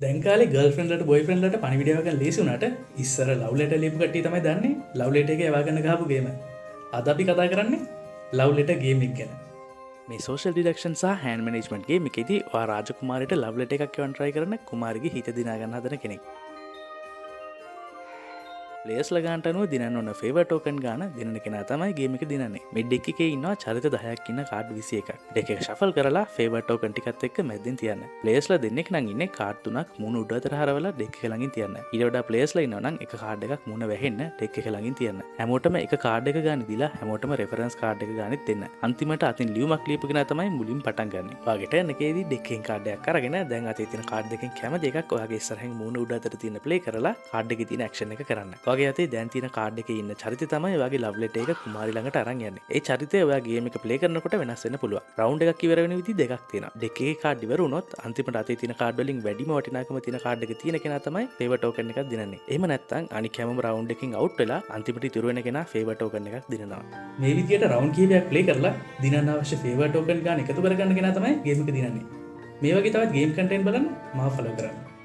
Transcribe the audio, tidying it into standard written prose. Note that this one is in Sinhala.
දැන්කාල ගල්ෆන්ලට බොයිෆන්ලට පනිවිඩියාවක ලේසුනට ඉස්සර ලවලට ලිපු කට්ටි තමයි දන්නේ ලවලට එක වාගන්න ගාපුගේම අද අපි කතා කරන්නේ ලවලට ගේමික් ගැන මේ සෝෂල් ඩිඩක්ෂන් සහ හැන් මනේජ්මන්ට්ගේ මේකෙදී රාජකුමාරයට ලවලට එකක් වන්ට්‍රයි කරන කුමාරගේ හිත දිනාගන්න හදන කෙනෙක් ලේස් ලගන්ටනුව දිනන්න ඕන ෆේව ටෝකන් ගාන දින කෙන තමයි ගේමික දිනන්නේ මෙඩ් එක ඉන්නවා චරිත 10ක් ඉන්න කාඩ් 21ක් දෙක ශෆල් කරලා ෆේව ටෝකන් ටිකත් එක්ක මැදින් තියන්න ප්ලේස්ලා දෙන්නෙක් නම් ඉන්නේ කාඩ් තුනක් මුණ උඩ අතර හරවලා ඩෙක් එක ළඟින් තියන්න ඊට වඩා ප්ලේස්ලා ඉන්නවා නම් එක කාඩ් එකක් මුණ වැහෙන්න ඩෙක් එක ළඟින් තියන්න හැමෝටම එක කාඩ් එක ගන්න දීලා හැමෝටම රෙෆරන්ස් කාඩ් එක ගන්නෙත් දෙන්න අන්තිමට අතින් ලියුමක් ලියපගෙන තමයි මුලින් පටන් ගන්න ඔයාගේ ටර්න් එකේදී ඩෙක් එකෙන් කාඩ් එකක් අරගෙන දැන් අතේ තියෙන කාඩ් දෙකෙන් කැමති එකක් ඔයාගේ ඉස්සරහින් මුණ උඩ අතර තියෙන ප්ලේ කරලා කාඩ් එකේ තියෙන ඇක්ෂන් එක කරන්න ඔයාගේ අතේ දැන් තියෙන කාඩ් එකේ ඉන්න චරිතය තමයි ඔයාගේ ලව්ලෙටර් එක කුමාරි ළඟට අරන් යන්නේ. ඒ චරිතය ඔයා ගේම් එක ප්ලේ කරනකොට වෙනස් වෙන්න පුළුවන්. රවුන්ඩ් එකක් ඉවර වෙන විදි දෙකක් තියෙනවා. ඩෙක් එකේ කාඩ් ඉවර වුණොත් අන්තිමට අතේ තියෙන කාඩ් වලින් වැඩිම වටිනාකම තියෙන කාඩ් එක තියෙන කෙනා තමයි ෆේවර් ටෝකන් එකක් දිනන්නේ. එහෙම නැත්නම් අනික හැමෝම රවුන්ඩ් එකකින් අවුට් වෙලා අන්තිමට ඉතුරු වෙන කෙනා ෆේවර් ටෝකන් එකක් දිනනවා. මේ විදියට රවුන්ඩ් කීපයක් ප්ලේ කරලා දිනන්න අවශ්‍ය ෆේවර් ටෝකන් ගන්න එකතු කරගන්න කෙනා තමයි ගේම් එක දිනන්නේ. මේ වගේ තවත් ගේම් කන්ටෙන්ට් බලන්න මාව ෆලෝ කරන්න.